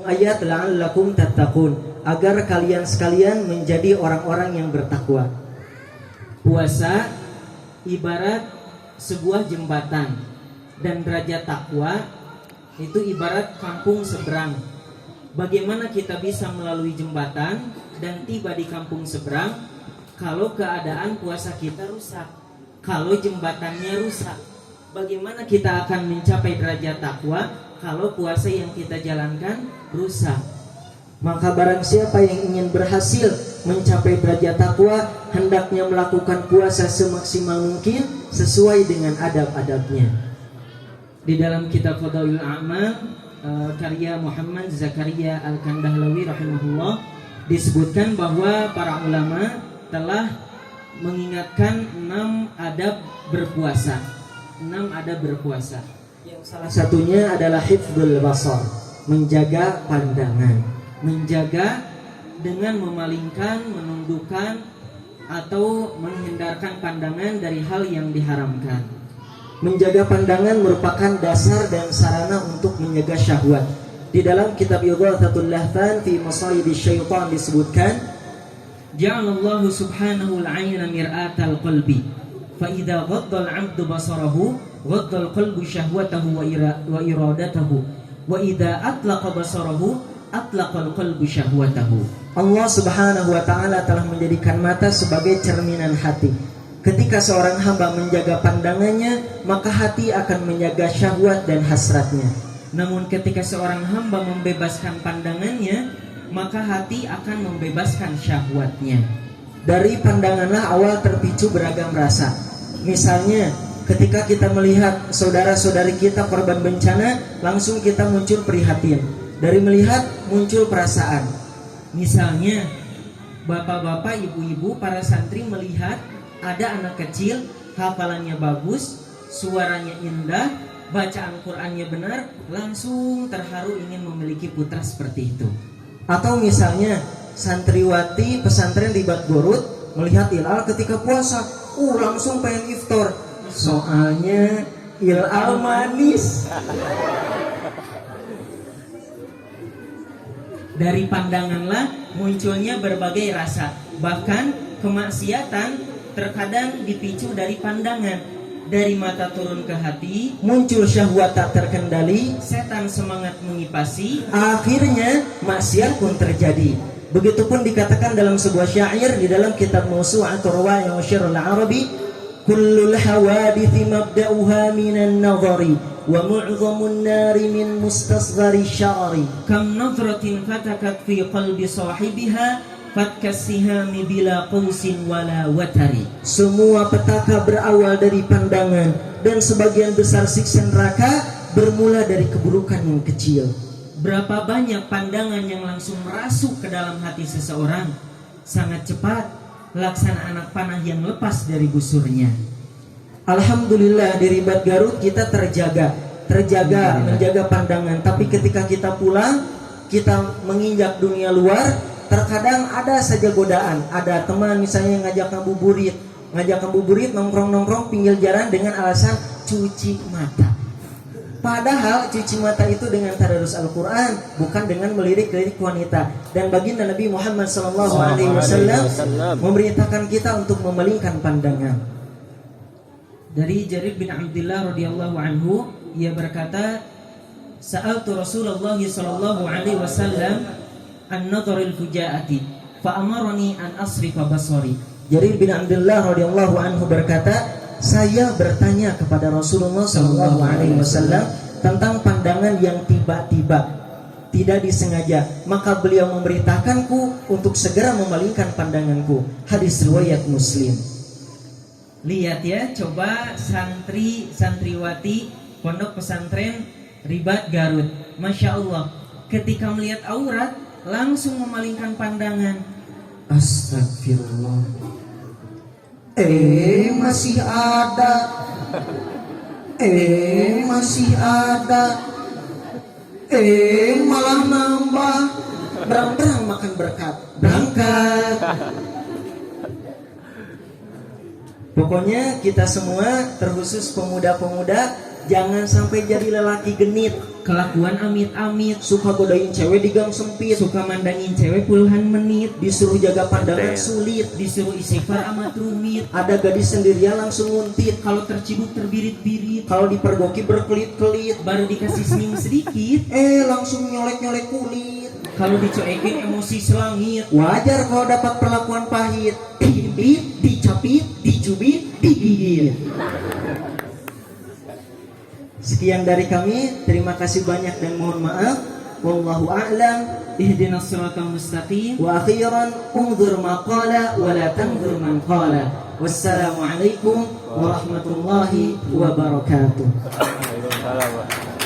ayat la'allakum tattaqun, agar kalian sekalian menjadi orang-orang yang bertakwa. Puasa ibarat sebuah jembatan, dan derajat takwa itu ibarat kampung seberang. Bagaimana kita bisa melalui jembatan dan tiba di kampung seberang kalau keadaan puasa kita rusak, kalau jembatannya rusak? Bagaimana kita akan mencapai derajat takwa kalau puasa yang kita jalankan rusak? Maka barang siapa yang ingin berhasil mencapai derajat takwa, hendaknya melakukan puasa semaksimal mungkin sesuai dengan adab-adabnya. Di dalam kitab Fadailul A'mal karya Muhammad Zakaria Al-Kandahlawi rahimahullah disebutkan bahwa para ulama telah mengingatkan 6 adab berpuasa. 6 adab berpuasa. Yang salah satunya adalah hifdzul basar, menjaga pandangan. Menjaga dengan memalingkan, menundukkan atau menghindarkan pandangan dari hal yang diharamkan. Menjaga pandangan merupakan dasar dan sarana untuk menjaga syahwat. Di dalam kitab Ighathatul Lahfan fi Masayidis Syaitan disebutkan, Ja'alallahu subhanahu al-'ayna mir'atal qalbi, fa idza ghadda al-'abdu basarahu ghadda al-qalbu syahwatahu wa iradatahu, wa idza atlaqa basarahu atlaqa al-qalbu syahwatahu. Allah subhanahu wa ta'ala telah menjadikan mata sebagai cerminan hati. Ketika seorang hamba menjaga pandangannya, maka hati akan menjaga syahwat dan hasratnya. Namun ketika seorang hamba membebaskan pandangannya, maka hati akan membebaskan syahwatnya. Dari pandanganlah awal terpicu beragam rasa. Misalnya, ketika kita melihat saudara-saudari kita korban bencana, langsung kita muncul prihatin. Dari melihat muncul perasaan. Misalnya, bapak-bapak, ibu-ibu, para santri melihat ada anak kecil, hafalannya bagus, suaranya indah, bacaan Qur'annya benar, langsung terharu ingin memiliki putra seperti itu. Atau misalnya santriwati pesantren di Batgorut melihat hilal ketika puasa, langsung pengen iftar. Soalnya hilal manis. Dari pandanganlah munculnya berbagai rasa. Bahkan kemaksiatan terkadang dipicu dari pandangan. Dari mata turun ke hati, muncul syahwat tak terkendali, setan semangat mengipasi, akhirnya maksiat pun terjadi. Begitupun dikatakan dalam sebuah syair di dalam kitab Mawsu'atur Rawa'i wa Syi'rul Arabi, kullul hawadithi mabda'uha minan nadhari wa mu'zamun nari min mustasghari sya'ri, kam nadratin fatakat fi qalbi sahibiha fatkasihami bila qausin wala watari. Semua petaka berawal dari pandangan, dan sebagian besar siksa neraka bermula dari keburukan yang kecil. Berapa banyak pandangan yang langsung merasuk ke dalam hati seseorang, sangat cepat laksana anak panah yang lepas dari busurnya. Alhamdulillah di Ribat Garut kita terjaga menjaga pandangan. Tapi ketika kita pulang, kita menginjak dunia luar, terkadang ada saja godaan. Ada teman misalnya ngajak ngabuburit, nongkrong pinggir jalan dengan alasan cuci mata. Padahal cuci mata itu dengan tadarus Al-Quran, bukan dengan melirik-lirik wanita. Dan baginda Nabi Muhammad SAW memerintahkan kita untuk memalingkan pandangan. Dari Jarir bin Abdullah radhiyallahu anhu, ia berkata, sa'altu Rasulullah sallallahu alaihi wasallam an-nadharil fujaati fa amarani an asrifa basari. Jarir bin Abdullah radhiyallahu anhu berkata, saya bertanya kepada Rasulullah sallallahu alaihi wasallam tentang pandangan yang tiba-tiba, tidak disengaja, maka beliau memerintahkanku untuk segera memalingkan pandanganku. Hadis riwayat Muslim. Lihat ya, coba santriwati pondok pesantren Ribat Garut, Masya Allah, ketika melihat aurat langsung memalingkan pandangan. Astagfirullah. Masih ada. Masih ada. Malah nambah. Berang-berang makan berkat. Berangkat. Pokoknya kita semua, terkhusus pemuda-pemuda, Jangan sampai jadi lelaki genit, kelakuan amit-amit, suka godain cewek di gang sempit, suka mandangin cewek puluhan menit, disuruh jaga pandangan sulit, disuruh istighfar amat rumit, ada gadis sendirian langsung nguntit, kalau terciduk terbirit-birit, kalau dipergoki berkelit-kelit, baru dikasih senyum sedikit, langsung nyolek-nyolek kulit. kalau dicuekin emosi selangit. Wajar kalau dapat perlakuan pahit, dihimpit, dicapit, dicubit, digigit. Sekian dari kami, terima kasih banyak dan mohon maaf. Wallahu a'lam. Ihdinas siratal mustaqim. Wa akhiran unzur ma qala wa la tanzur man qala. Wassalamualaikum warahmatullahi wabarakatuh. Waalaikumsalam.